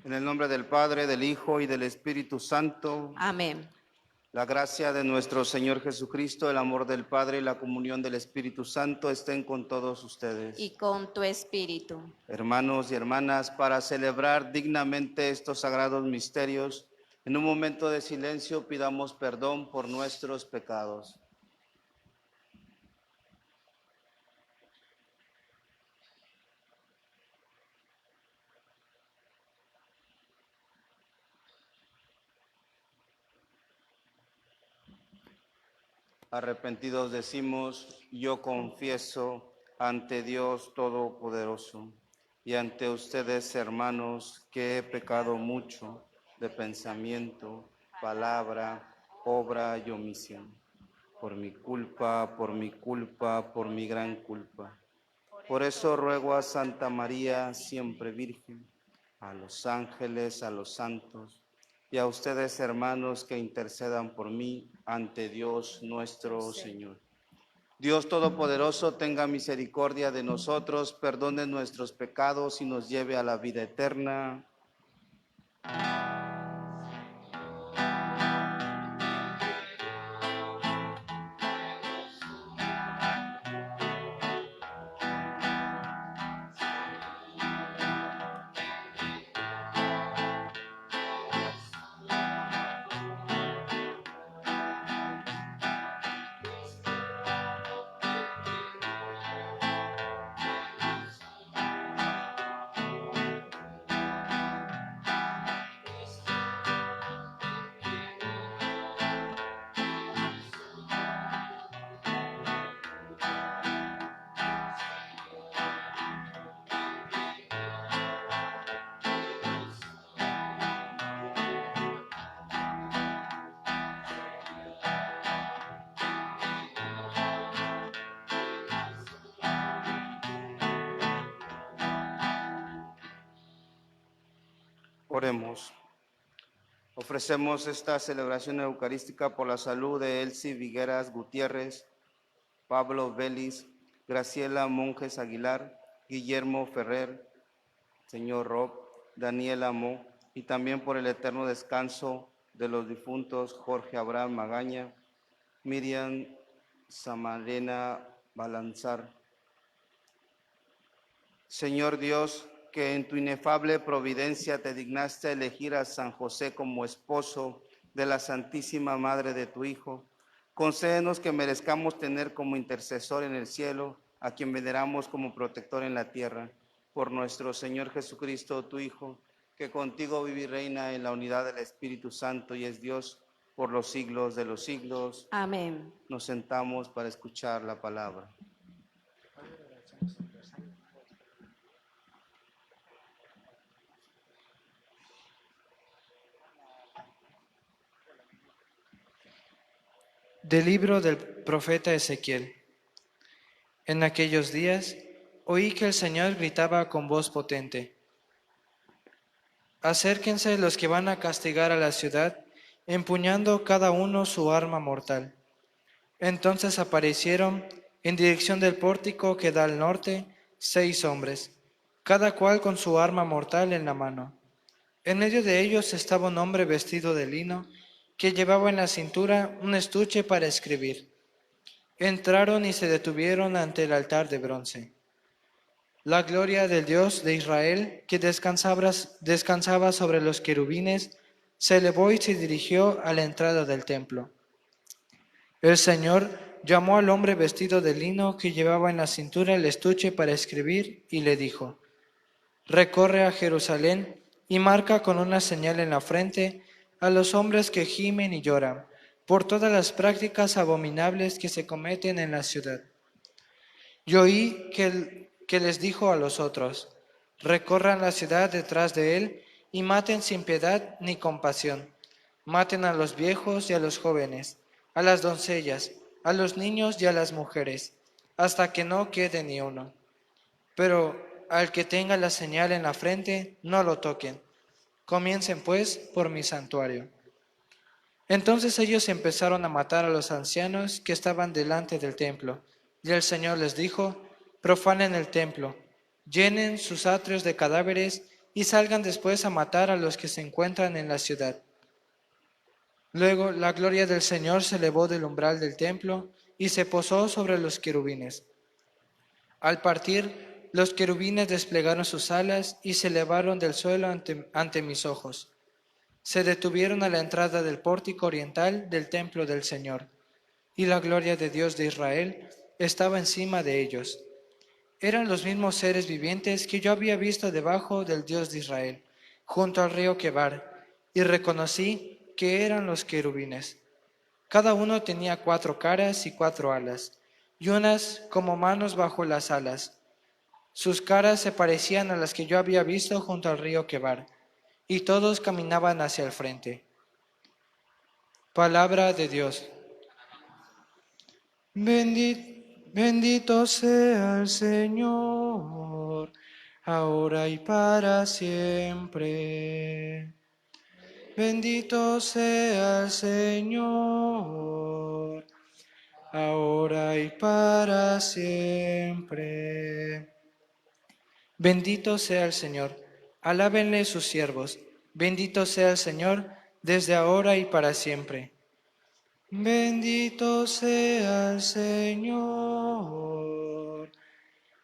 En el nombre del Padre, del Hijo y del Espíritu Santo, Amén. la gracia de nuestro Señor Jesucristo, el amor del Padre y la comunión del Espíritu Santo estén con todos ustedes. Y con tu espíritu. Hermanos y hermanas, para celebrar dignamente estos sagrados misterios, en un momento de silencio pidamos perdón por nuestros pecados. Arrepentidos decimos, yo confieso ante Dios Todopoderoso y ante ustedes, hermanos, que he pecado mucho de pensamiento, palabra, obra y omisión. Por mi culpa, por mi gran culpa. Por eso ruego a Santa María, siempre Virgen, a los ángeles, a los santos, y a ustedes, hermanos, que intercedan por mí ante Dios nuestro Señor. Dios Todopoderoso, tenga misericordia de nosotros, perdone nuestros pecados y nos lleve a la vida eterna. Oremos. Ofrecemos esta celebración eucarística por la salud de Elsie Vigueras Gutiérrez, Pablo Vélez, Graciela Monjes Aguilar, Guillermo Ferrer, señor Rob, Daniela Mo, y también por el eterno descanso de los difuntos Jorge Abraham Magaña, Miriam Samarena Balanzar. Señor Dios, que en tu inefable providencia te dignaste elegir a San José como esposo de la Santísima Madre de tu Hijo, concédenos que merezcamos tener como intercesor en el cielo a quien veneramos como protector en la tierra, por nuestro Señor Jesucristo, tu Hijo, que contigo vive y reina en la unidad del Espíritu Santo y es Dios por los siglos de los siglos. Amén. Nos sentamos para escuchar la palabra. Del libro del profeta Ezequiel. En aquellos días oí que el Señor gritaba con voz potente: acérquense los que van a castigar a la ciudad, empuñando cada uno su arma mortal. Entonces aparecieron, en dirección del pórtico que da al norte, 6 hombres, cada cual con su arma mortal en la mano. En medio de ellos estaba un hombre vestido de lino, que llevaba en la cintura un estuche para escribir. Entraron y se detuvieron ante el altar de bronce. La gloria del Dios de Israel, que descansaba sobre los querubines, se elevó y se dirigió a la entrada del templo. El Señor llamó al hombre vestido de lino que llevaba en la cintura el estuche para escribir y le dijo: recorre a Jerusalén y marca con una señal en la frente a los hombres que gimen y lloran por todas las prácticas abominables que se cometen en la ciudad. Y oí que les dijo a los otros: recorran la ciudad detrás de él y maten sin piedad ni compasión. Maten a los viejos y a los jóvenes, a las doncellas, a los niños y a las mujeres, hasta que no quede ni uno. Pero al que tenga la señal en la frente, no lo toquen. Comiencen pues por mi santuario. Entonces ellos empezaron a matar a los ancianos que estaban delante del templo. Y el Señor les dijo: profanen el templo, llenen sus atrios de cadáveres y salgan después a matar a los que se encuentran en la ciudad. Luego la gloria del Señor se elevó del umbral del templo y se posó sobre los querubines. Al partir, los querubines desplegaron sus alas y se elevaron del suelo ante mis ojos. Se detuvieron a la entrada del pórtico oriental del templo del Señor, y la gloria de Dios de Israel estaba encima de ellos. Eran los mismos seres vivientes que yo había visto debajo del Dios de Israel, junto al río Quebar, y reconocí que eran los querubines. Cada uno tenía 4 caras y 4 alas, y unas como manos bajo las alas. Sus caras se parecían a las que yo había visto junto al río Quebar, y todos caminaban hacia el frente. Palabra de Dios. Bendito sea el Señor, ahora y para siempre. Bendito sea el Señor, ahora y para siempre. Bendito sea el Señor, alábenle sus siervos. Bendito sea el Señor, desde ahora y para siempre. Bendito sea el Señor,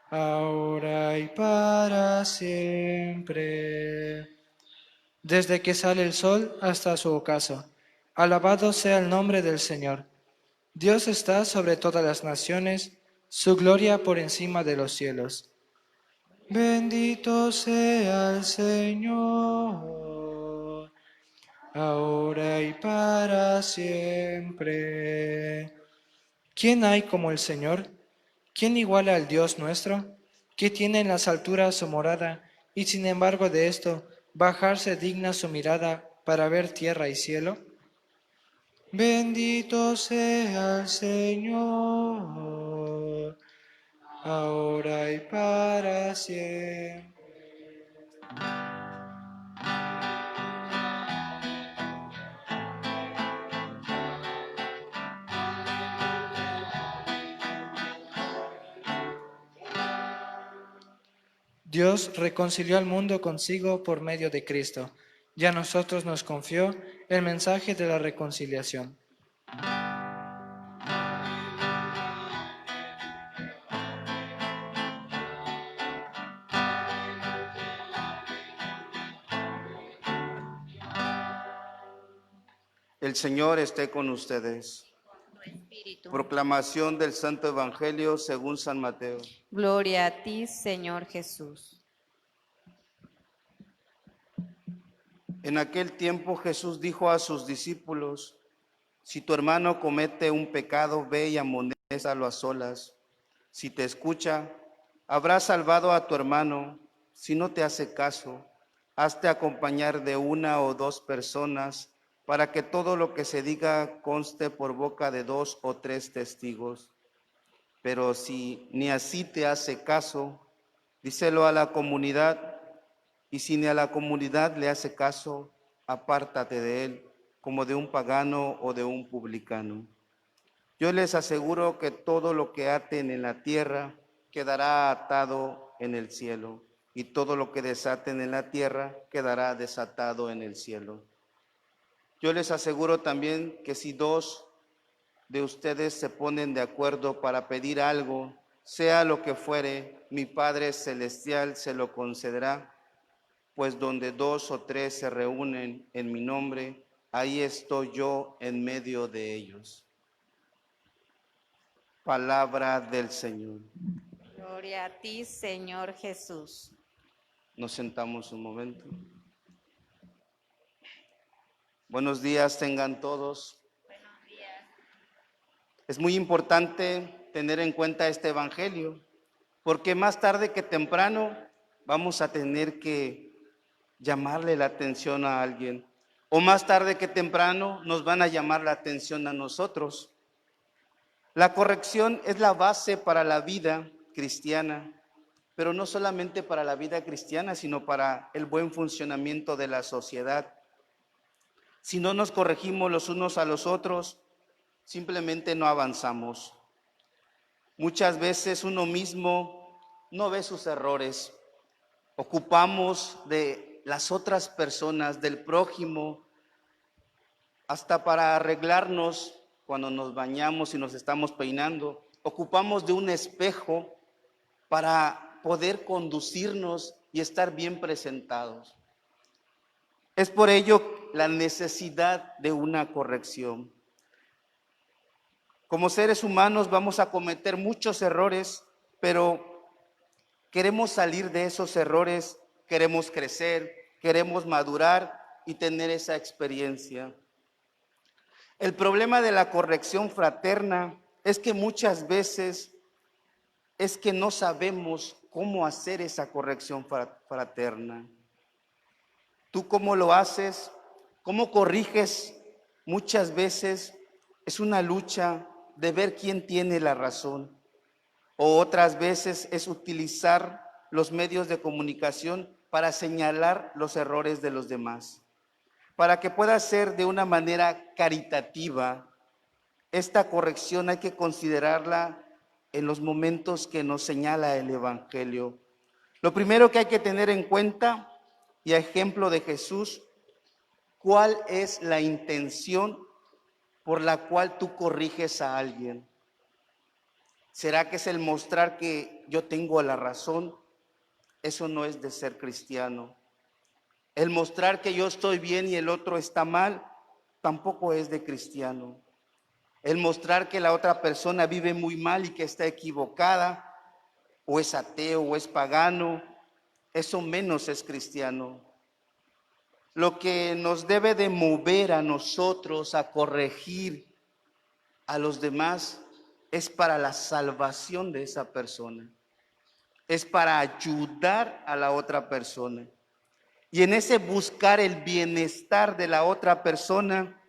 ahora y para siempre. Desde que sale el sol hasta su ocaso, alabado sea el nombre del Señor. Dios está sobre todas las naciones, su gloria por encima de los cielos. Bendito sea el Señor, ahora y para siempre. ¿Quién hay como el Señor? ¿Quién iguala al Dios nuestro, que tiene en las alturas su morada, y sin embargo de esto, bajarse digna su mirada para ver tierra y cielo? Bendito sea el Señor, ahora y para siempre. Dios reconcilió al mundo consigo por medio de Cristo, y a nosotros nos confió el mensaje de la reconciliación. El Señor esté con ustedes. Espíritu. Proclamación del Santo Evangelio según San Mateo. Gloria a ti, Señor Jesús. En aquel tiempo Jesús dijo a sus discípulos: si tu hermano comete un pecado, ve y amonéstalo a solas. Si te escucha, habrás salvado a tu hermano. Si no te hace caso, hazte acompañar de 1 o 2 personas, para que todo lo que se diga conste por boca de 2 o 3 testigos. Pero si ni así te hace caso, díselo a la comunidad, y si ni a la comunidad le hace caso, apártate de él, como de un pagano o de un publicano. Yo les aseguro que todo lo que aten en la tierra quedará atado en el cielo, y todo lo que desaten en la tierra quedará desatado en el cielo. Yo les aseguro también que si 2 de ustedes se ponen de acuerdo para pedir algo, sea lo que fuere, mi Padre Celestial se lo concederá, pues donde 2 o 3 se reúnen en mi nombre, ahí estoy yo en medio de ellos. Palabra del Señor. Gloria a ti, Señor Jesús. Nos sentamos un momento. Buenos días tengan todos. Es muy importante tener en cuenta este evangelio, porque más tarde que temprano vamos a tener que llamarle la atención a alguien, o más tarde que temprano nos van a llamar la atención a nosotros. La corrección es la base para la vida cristiana, pero no solamente para la vida cristiana, sino para el buen funcionamiento de la sociedad. Si no nos corregimos los unos a los otros, simplemente no avanzamos. Muchas veces uno mismo no ve sus errores, ocupamos de las otras personas, del prójimo, hasta para arreglarnos cuando nos bañamos y nos estamos peinando. Ocupamos de un espejo para poder conducirnos y estar bien presentados. Es por ello la necesidad de una corrección. Como seres humanos vamos a cometer muchos errores, pero queremos salir de esos errores, queremos crecer, queremos madurar y tener esa experiencia. El problema de la corrección fraterna es que muchas veces es que no sabemos cómo hacer esa corrección fraterna. ¿Tú cómo lo haces? ¿Cómo corriges? Muchas veces es una lucha de ver quién tiene la razón. O otras veces es utilizar los medios de comunicación para señalar los errores de los demás. Para que pueda ser de una manera caritativa, esta corrección hay que considerarla en los momentos que nos señala el Evangelio. Lo primero que hay que tener en cuenta, y a ejemplo de Jesús, ¿cuál es la intención por la cual tú corriges a alguien? ¿Será que es el mostrar que yo tengo la razón? Eso no es de ser cristiano. El mostrar que yo estoy bien y el otro está mal, tampoco es de cristiano. El mostrar que la otra persona vive muy mal y que está equivocada, o es ateo o es pagano, eso menos es cristiano. Lo que nos debe de mover a nosotros a corregir a los demás es para la salvación de esa persona. Es para ayudar a la otra persona. Y en ese buscar el bienestar de la otra persona,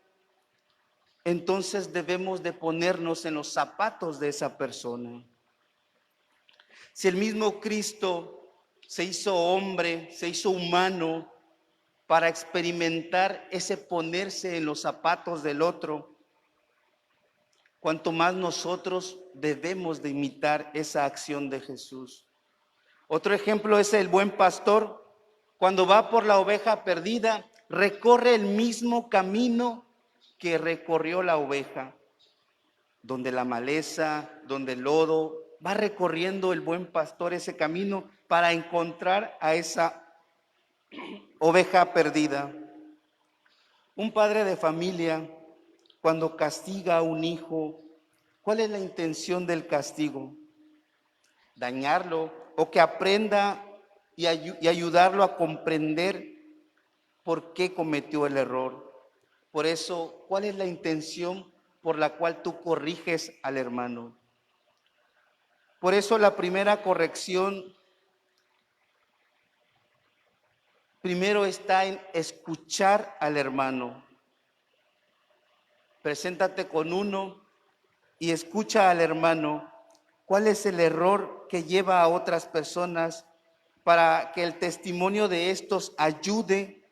entonces debemos de ponernos en los zapatos de esa persona. Si el mismo Cristo se hizo hombre, se hizo humano para experimentar ese ponerse en los zapatos del otro, cuanto más nosotros debemos de imitar esa acción de Jesús. Otro ejemplo es el buen pastor. Cuando va por la oveja perdida, recorre el mismo camino que recorrió la oveja, donde la maleza, donde el lodo, va recorriendo el buen pastor ese camino para encontrar a esa oveja perdida. Un padre de familia, cuando castiga a un hijo, ¿cuál es la intención del castigo? Dañarlo o que aprenda y ayudarlo a comprender por qué cometió el error. Por eso, ¿cuál es la intención por la cual tú corriges al hermano? Por eso la primera corrección primero está en escuchar al hermano. Preséntate con uno y escucha al hermano. ¿Cuál es el error que lleva a otras personas para que el testimonio de estos ayude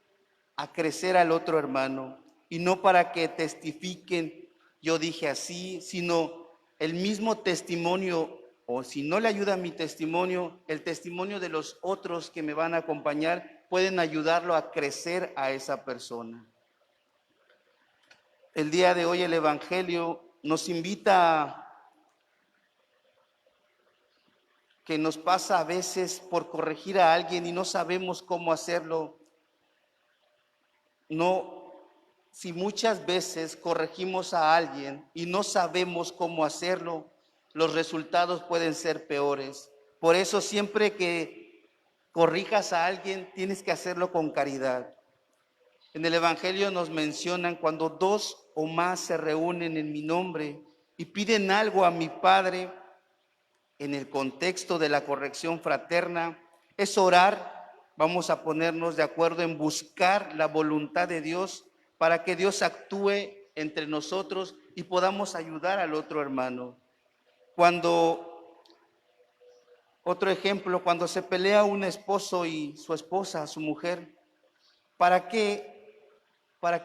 a crecer al otro hermano? Y no para que testifiquen, yo dije así, sino el mismo testimonio, o si no le ayuda mi testimonio, el testimonio de los otros que me van a acompañar pueden ayudarlo a crecer a esa persona. El día de hoy el Evangelio nos invita que nos pasa a veces por corregir a alguien y no sabemos cómo hacerlo. No, si muchas veces corregimos a alguien y no sabemos cómo hacerlo, los resultados pueden ser peores. Por eso siempre que corrijas a alguien, tienes que hacerlo con caridad. En el Evangelio nos mencionan cuando 2 o más se reúnen en mi nombre y piden algo a mi Padre. En el contexto de la corrección fraterna, es orar, vamos a ponernos de acuerdo en buscar la voluntad de Dios para que Dios actúe entre nosotros y podamos ayudar al otro hermano. Otro ejemplo, cuando se pelea un esposo y su esposa, su mujer, ¿para qué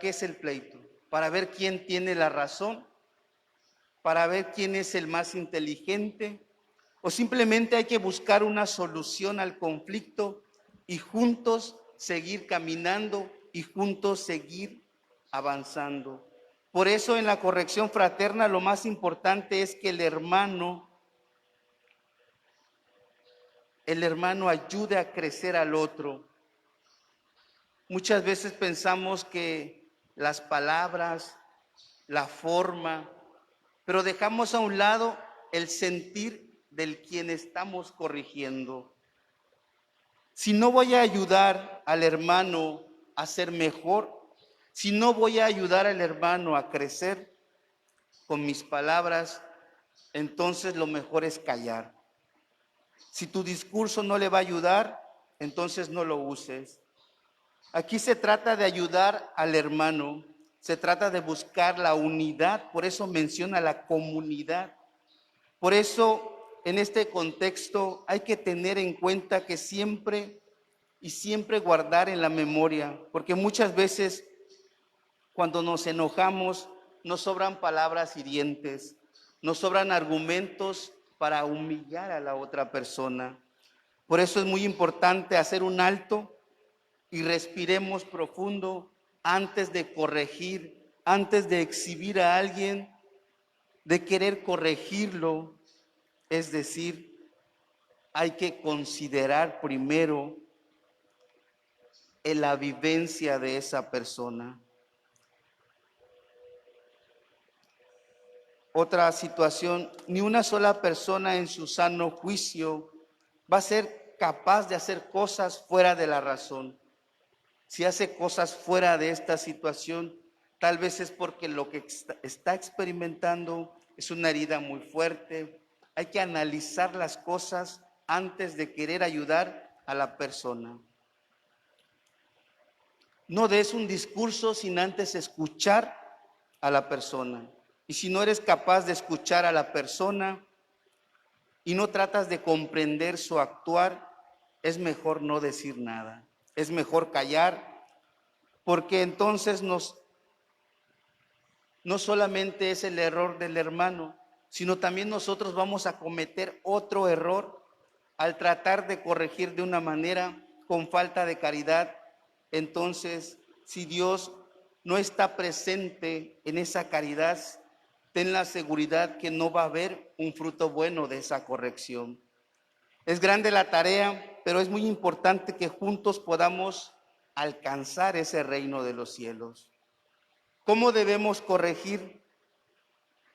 es el pleito? ¿Para ver quién tiene la razón? ¿Para ver quién es el más inteligente? ¿O simplemente hay que buscar una solución al conflicto y juntos seguir caminando y juntos seguir avanzando. Por eso en la corrección fraterna lo más importante es que el hermano ayude a crecer al otro. Muchas veces pensamos que las palabras, la forma, pero dejamos a un lado el sentir del quien estamos corrigiendo. Si no voy a ayudar al hermano a ser mejor, si no voy a ayudar al hermano a crecer con mis palabras, entonces lo mejor es callar. Si tu discurso no le va a ayudar, entonces no lo uses. Aquí se trata de ayudar al hermano, se trata de buscar la unidad, por eso menciona la comunidad. Por eso, en este contexto, hay que tener en cuenta que siempre guardar en la memoria, porque muchas veces cuando nos enojamos, nos sobran palabras hirientes, nos sobran argumentos para humillar a la otra persona. Por eso es muy importante hacer un alto y respiremos profundo antes de corregir, antes de exhibir a alguien, de querer corregirlo. Es decir, hay que considerar primero la vivencia de esa persona. Otra situación, ni una sola persona en su sano juicio va a ser capaz de hacer cosas fuera de la razón. Si hace cosas fuera de esta situación, tal vez es porque lo que está experimentando es una herida muy fuerte. Hay que analizar las cosas antes de querer ayudar a la persona. No des un discurso sin antes escuchar a la persona. Y si no eres capaz de escuchar a la persona y no tratas de comprender su actuar, es mejor no decir nada. Es mejor callar, porque entonces no solamente es el error del hermano, sino también nosotros vamos a cometer otro error al tratar de corregir de una manera con falta de caridad. Entonces, si Dios no está presente en esa caridad, ten la seguridad que no va a haber un fruto bueno de esa corrección. Es grande la tarea, pero es muy importante que juntos podamos alcanzar ese reino de los cielos. ¿Cómo debemos corregir?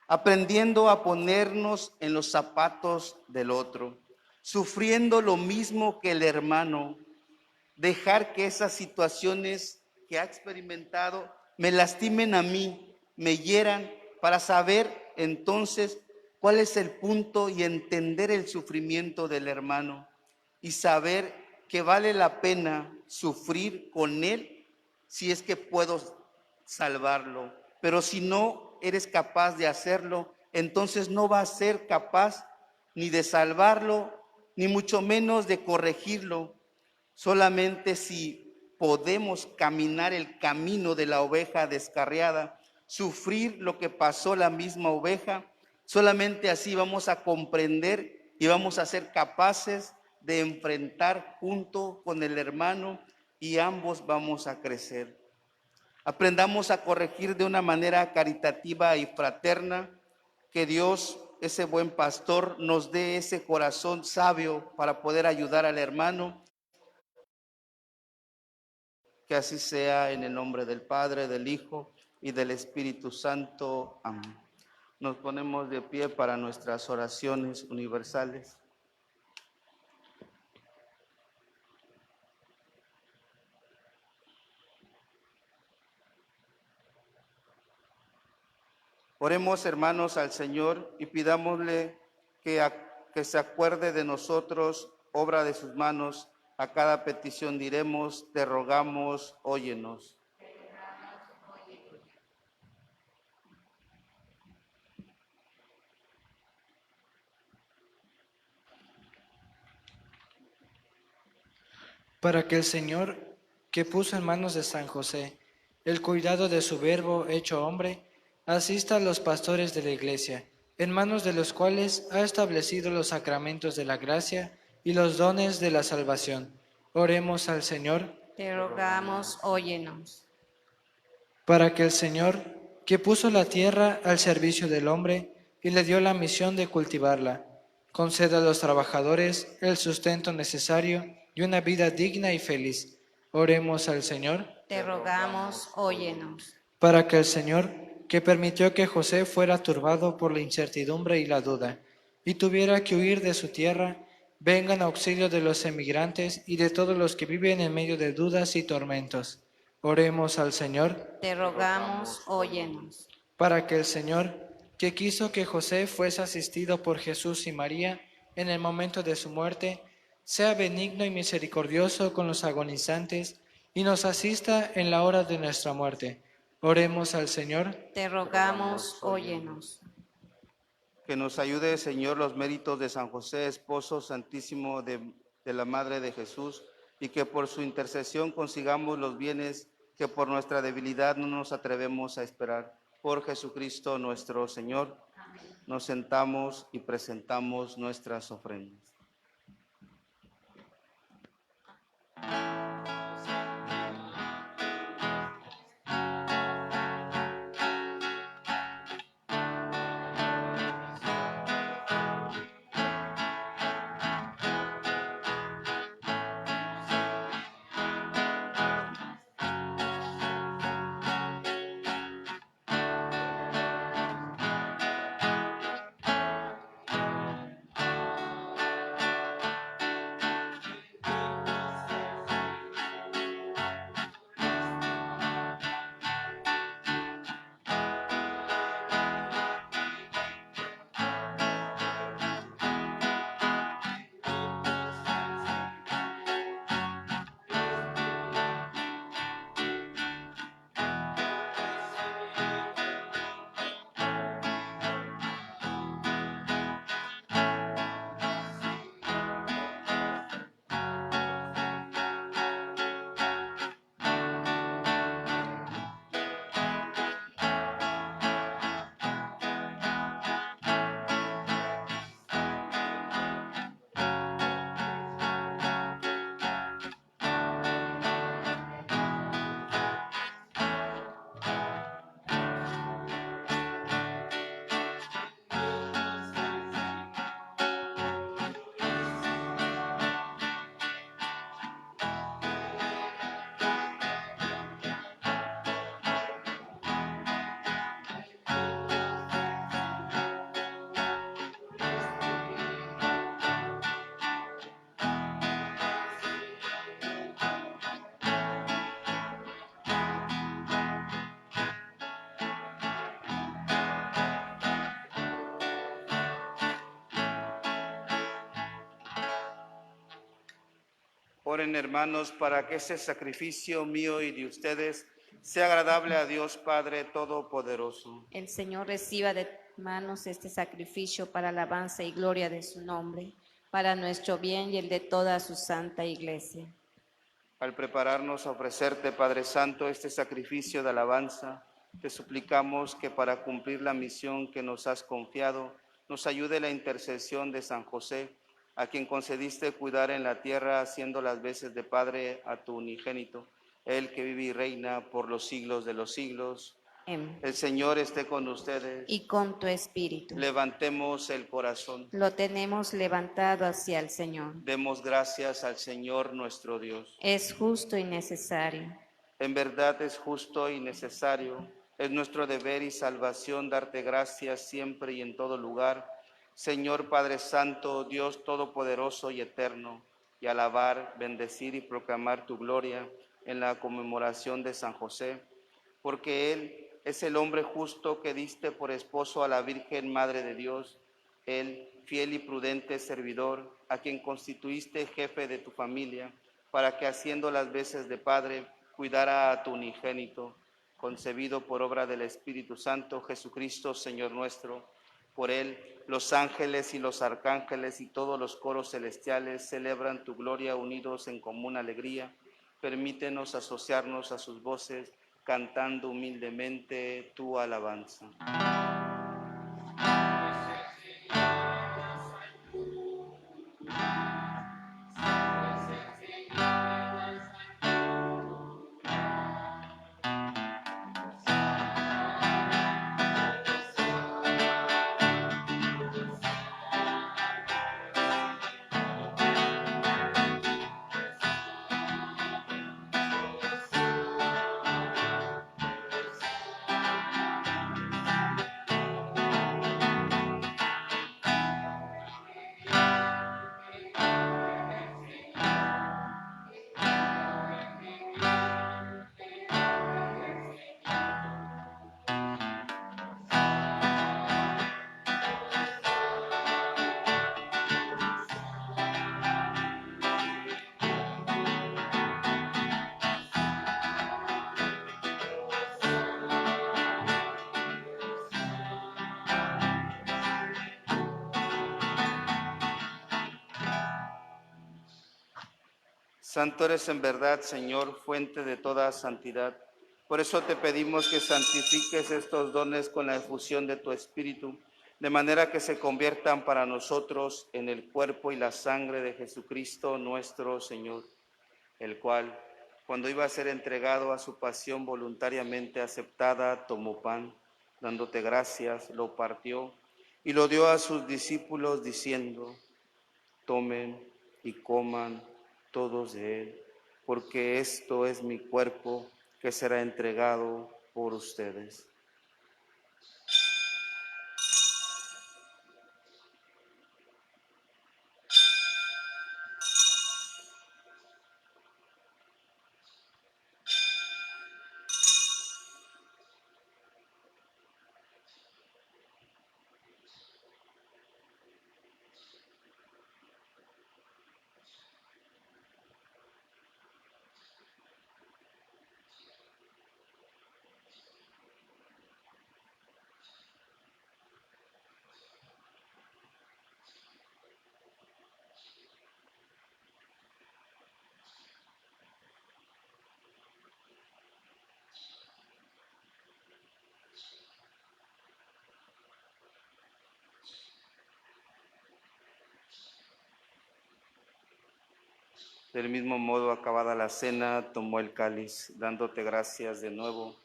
Aprendiendo a ponernos en los zapatos del otro, sufriendo lo mismo que el hermano, dejar que esas situaciones que ha experimentado me lastimen a mí, me hieran, para saber entonces cuál es el punto y entender el sufrimiento del hermano y saber que vale la pena sufrir con él si es que puedo salvarlo. Pero si no eres capaz de hacerlo, entonces no vas a ser capaz ni de salvarlo, ni mucho menos de corregirlo. Solamente si podemos caminar el camino de la oveja descarriada, sufrir lo que pasó la misma oveja, solamente así vamos a comprender y vamos a ser capaces de enfrentar junto con el hermano y ambos vamos a crecer. Aprendamos a corregir de una manera caritativa y fraterna, que Dios, ese buen pastor, nos dé ese corazón sabio para poder ayudar al hermano. Que así sea, en el nombre del Padre, del Hijo y del Espíritu Santo. Amén. Nos ponemos de pie para nuestras oraciones universales. Oremos, hermanos, al Señor y pidámosle que se acuerde de nosotros, obra de sus manos. A cada petición diremos, te rogamos, óyenos. Para que el Señor, que puso en manos de San José el cuidado de su Verbo hecho hombre, asista a los pastores de la Iglesia, en manos de los cuales ha establecido los sacramentos de la gracia y los dones de la salvación, Oremos al Señor. Te rogamos, óyenos. Para que el Señor, que puso la tierra al servicio del hombre y le dio la misión de cultivarla, conceda a los trabajadores el sustento necesario y una vida digna y feliz. Oremos al Señor. Te rogamos, óyenos. Para que el Señor, que permitió que José fuera turbado por la incertidumbre y la duda, y tuviera que huir de su tierra, venga en auxilio de los emigrantes y de todos los que viven en medio de dudas y tormentos. Oremos al Señor. Te rogamos, óyenos. Para que el Señor, que quiso que José fuese asistido por Jesús y María en el momento de su muerte, sea benigno y misericordioso con los agonizantes y nos asista en la hora de nuestra muerte. Oremos al Señor. Te rogamos, óyenos. Que nos ayude, Señor, los méritos de San José, esposo santísimo de la Madre de Jesús, y que por su intercesión consigamos los bienes que por nuestra debilidad no nos atrevemos a esperar. Por Jesucristo nuestro Señor, nos sentamos y presentamos nuestras ofrendas. Oren, hermanos, para que este sacrificio mío y de ustedes sea agradable a Dios Padre Todopoderoso. El Señor reciba de manos este sacrificio para alabanza y gloria de su nombre, para nuestro bien y el de toda su santa iglesia. Al prepararnos a ofrecerte, Padre Santo, este sacrificio de alabanza, te suplicamos que para cumplir la misión que nos has confiado, nos ayude la intercesión de San José, a quien concediste cuidar en la tierra, haciendo las veces de Padre a tu unigénito, Él que vive y reina por los siglos de los siglos. Amén. El Señor esté con ustedes. Y con tu espíritu. Levantemos el corazón. Lo tenemos levantado hacia el Señor. Demos gracias al Señor nuestro Dios. Es justo y necesario. En verdad es justo y necesario. Es nuestro deber y salvación darte gracias siempre y en todo lugar, Señor Padre Santo, Dios Todopoderoso y Eterno, y alabar, bendecir y proclamar tu gloria en la conmemoración de San José, porque Él es el hombre justo que diste por esposo a la Virgen Madre de Dios, Él, fiel y prudente servidor, a quien constituiste jefe de tu familia, para que haciendo las veces de Padre, cuidara a tu unigénito, concebido por obra del Espíritu Santo, Jesucristo, Señor nuestro. Por Él, los ángeles y los arcángeles y todos los coros celestiales celebran tu gloria unidos en común alegría. Permítenos asociarnos a sus voces, cantando humildemente tu alabanza. Santo eres en verdad, Señor, fuente de toda santidad. Por eso te pedimos que santifiques estos dones con la efusión de tu Espíritu, de manera que se conviertan para nosotros en el cuerpo y la sangre de Jesucristo nuestro Señor, el cual, cuando iba a ser entregado a su pasión voluntariamente aceptada, tomó pan, dándote gracias, lo partió y lo dio a sus discípulos diciendo: tomen y coman todos de él, porque esto es mi cuerpo que será entregado por ustedes. Del mismo modo, acabada la cena, tomó el cáliz, dándote gracias de nuevo,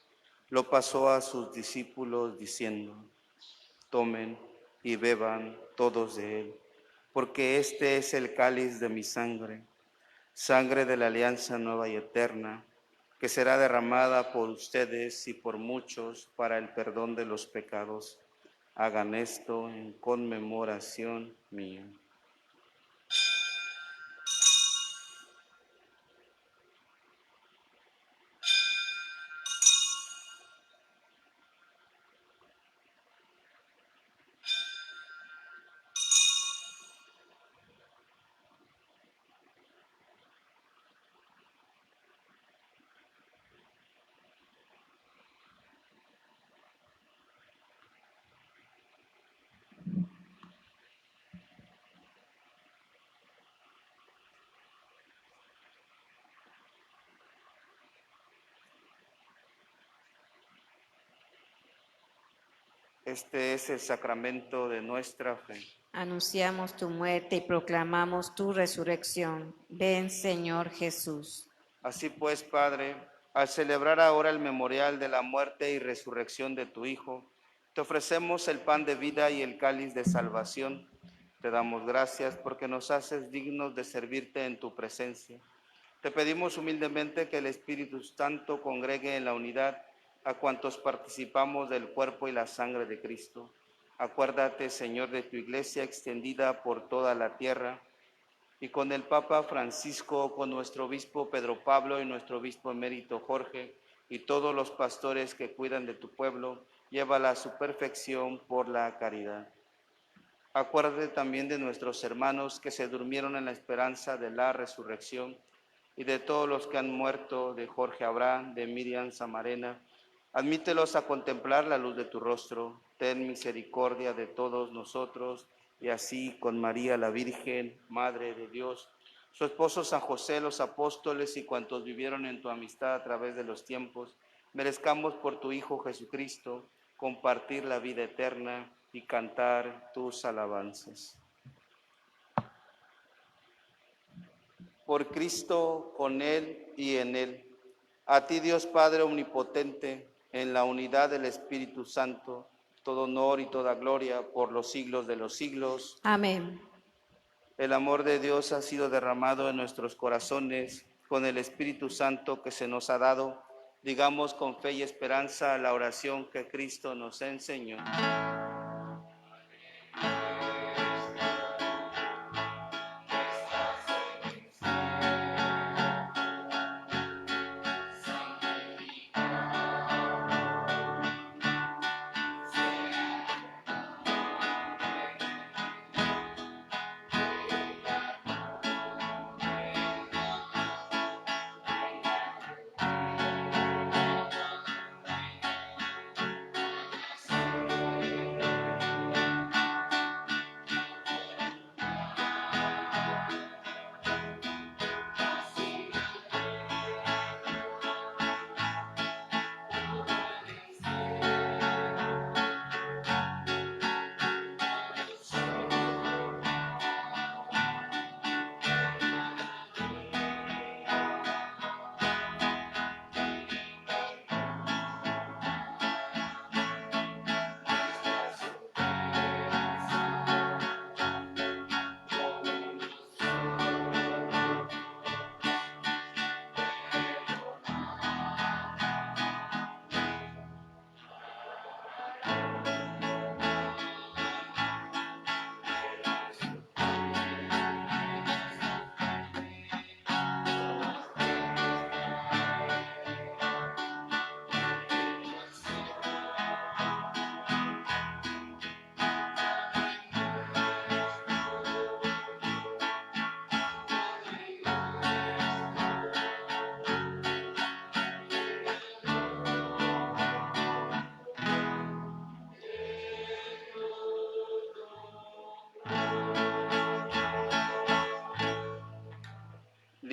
lo pasó a sus discípulos diciendo: tomen y beban todos de él, porque este es el cáliz de mi sangre, sangre de la alianza nueva y eterna, que será derramada por ustedes y por muchos para el perdón de los pecados. Hagan esto en conmemoración mía. Este es el sacramento de nuestra fe. Anunciamos tu muerte y proclamamos tu resurrección. Ven, Señor Jesús. Así pues, Padre, al celebrar ahora el memorial de la muerte y resurrección de tu Hijo, te ofrecemos el pan de vida y el cáliz de salvación. Te damos gracias porque nos haces dignos de servirte en tu presencia. Te pedimos humildemente que el Espíritu Santo congregue en la unidad a cuantos participamos del cuerpo y la sangre de Cristo. Acuérdate, Señor, de tu iglesia extendida por toda la tierra, y con el Papa Francisco, con nuestro obispo Pedro Pablo y nuestro obispo emérito Jorge, y todos los pastores que cuidan de tu pueblo, llévala a su perfección por la caridad. Acuérdate también de nuestros hermanos que se durmieron en la esperanza de la resurrección, y de todos los que han muerto, de Jorge Abraham, de Miriam Samarena. Admítelos a contemplar la luz de tu rostro. Ten misericordia de todos nosotros, y así con María la Virgen, Madre de Dios, su esposo San José, los apóstoles y cuantos vivieron en tu amistad a través de los tiempos, merezcamos por tu Hijo Jesucristo compartir la vida eterna y cantar tus alabanzas. Por Cristo, con Él y en Él. A ti, Dios Padre Omnipotente, en la unidad del Espíritu Santo, todo honor y toda gloria por los siglos de los siglos. Amén. El amor de Dios ha sido derramado en nuestros corazones con el Espíritu Santo que se nos ha dado. Digamos con fe y esperanza la oración que Cristo nos enseñó.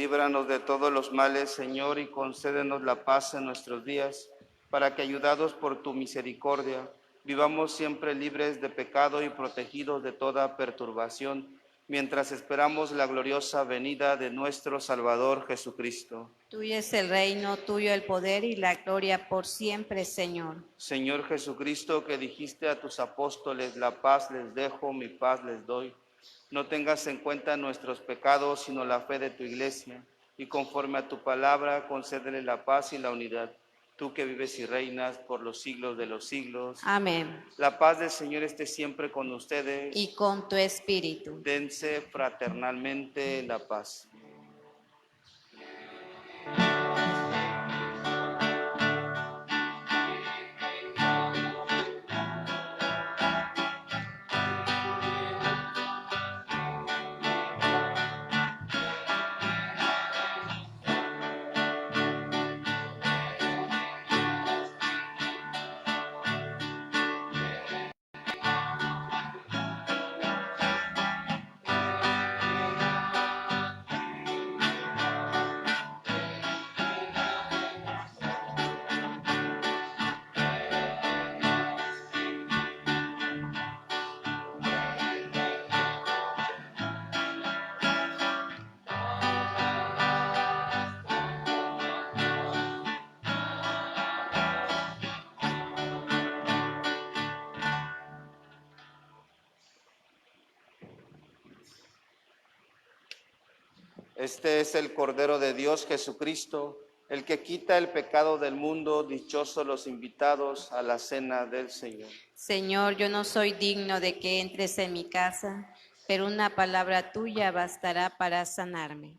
Líbranos de todos los males, Señor, y concédenos la paz en nuestros días, para que, ayudados por tu misericordia, vivamos siempre libres de pecado y protegidos de toda perturbación, mientras esperamos la gloriosa venida de nuestro Salvador Jesucristo. Tuyo es el reino, tuyo el poder y la gloria por siempre, Señor. Señor Jesucristo, que dijiste a tus apóstoles, la paz les dejo, mi paz les doy. No tengas en cuenta nuestros pecados, sino la fe de tu iglesia, y conforme a tu palabra, concédele la paz y la unidad. Tú que vives y reinas por los siglos de los siglos. Amén. La paz del Señor esté siempre con ustedes. Y con tu espíritu. Dense fraternalmente la paz. Este es el Cordero de Dios Jesucristo, el que quita el pecado del mundo. Dichosos los invitados a la cena del Señor. Señor, yo no soy digno de que entres en mi casa, pero una palabra tuya bastará para sanarme.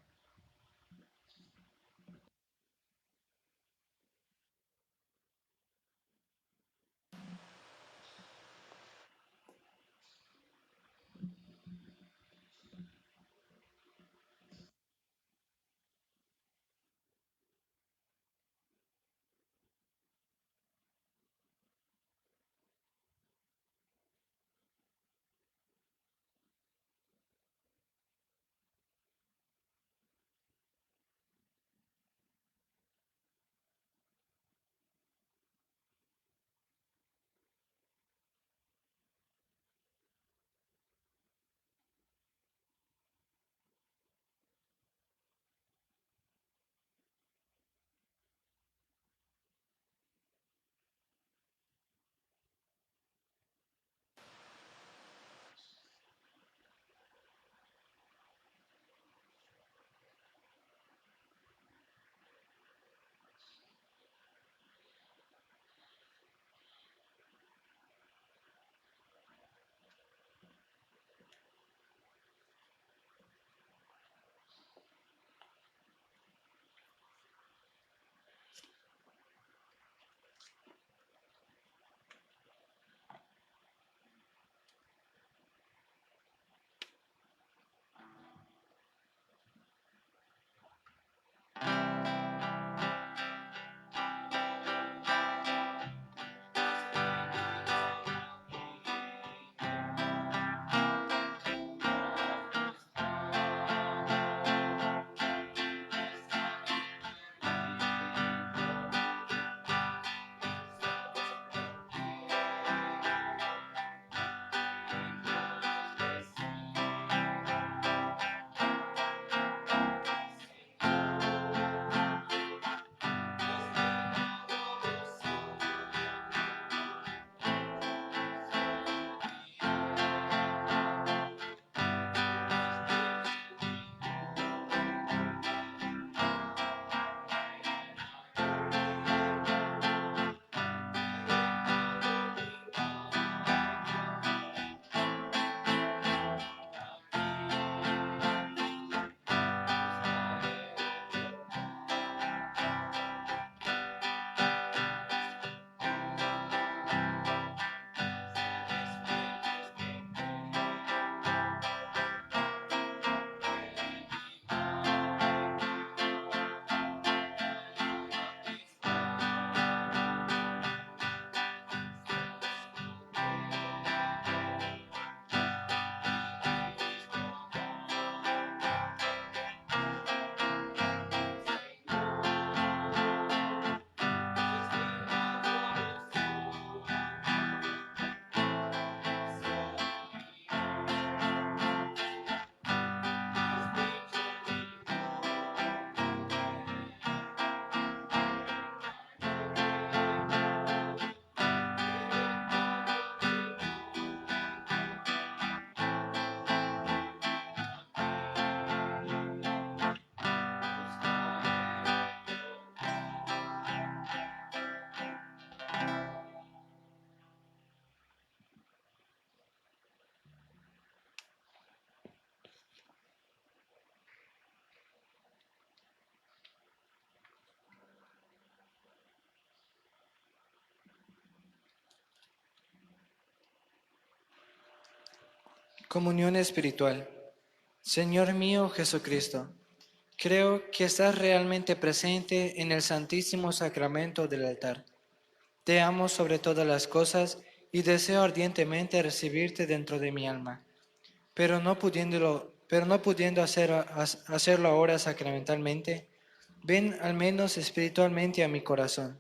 Comunión espiritual. Señor mío Jesucristo, creo que estás realmente presente en el Santísimo Sacramento del altar. Te amo sobre todas las cosas y deseo ardientemente recibirte dentro de mi alma, pero no pudiendo hacerlo ahora sacramentalmente, ven al menos espiritualmente a mi corazón.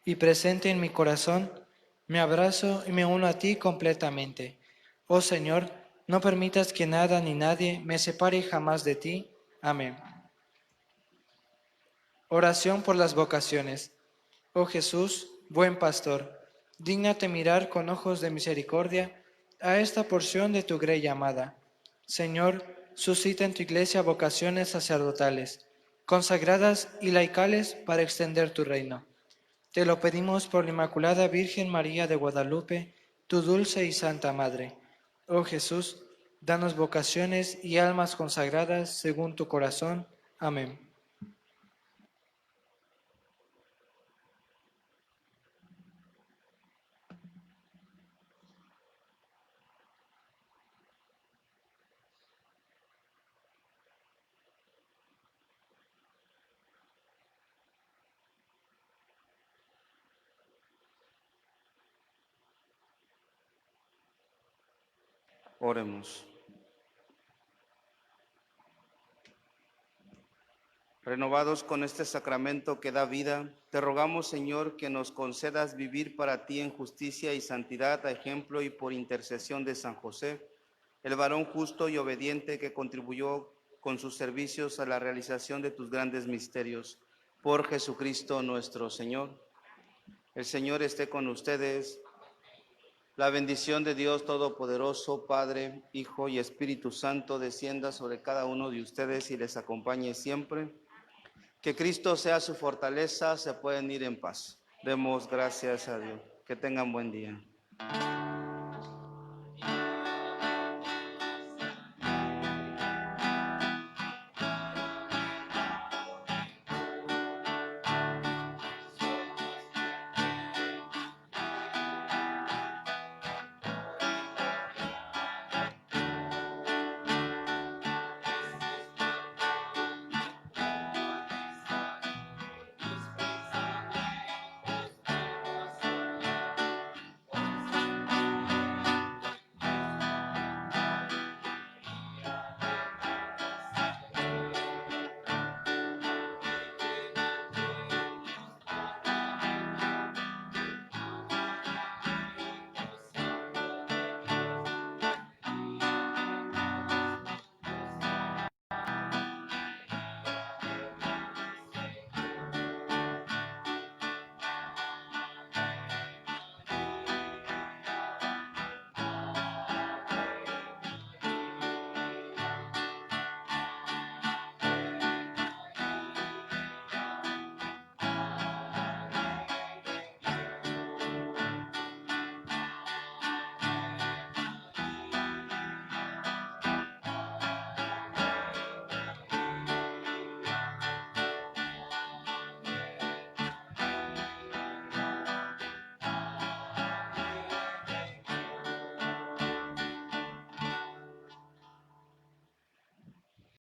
Y presente en mi corazón, me abrazo y me uno a ti completamente. Oh Señor, no permitas que nada ni nadie me separe jamás de ti. Amén. Oración por las vocaciones. Oh Jesús, buen pastor, dígnate mirar con ojos de misericordia a esta porción de tu grey amada. Señor, suscita en tu iglesia vocaciones sacerdotales, consagradas y laicales para extender tu reino. Te lo pedimos por la Inmaculada Virgen María de Guadalupe, tu dulce y santa Madre. Oh Jesús, danos vocaciones y almas consagradas según tu corazón. Amén. Oremos. Renovados con este sacramento que da vida, te rogamos, Señor, que nos concedas vivir para ti en justicia y santidad, a ejemplo y por intercesión de San José, el varón justo y obediente que contribuyó con sus servicios a la realización de tus grandes misterios. Por Jesucristo nuestro Señor. El Señor esté con ustedes. La bendición de Dios Todopoderoso, Padre, Hijo y Espíritu Santo, descienda sobre cada uno de ustedes y les acompañe siempre. Que Cristo sea su fortaleza, se pueden ir en paz. Demos gracias a Dios. Que tengan buen día.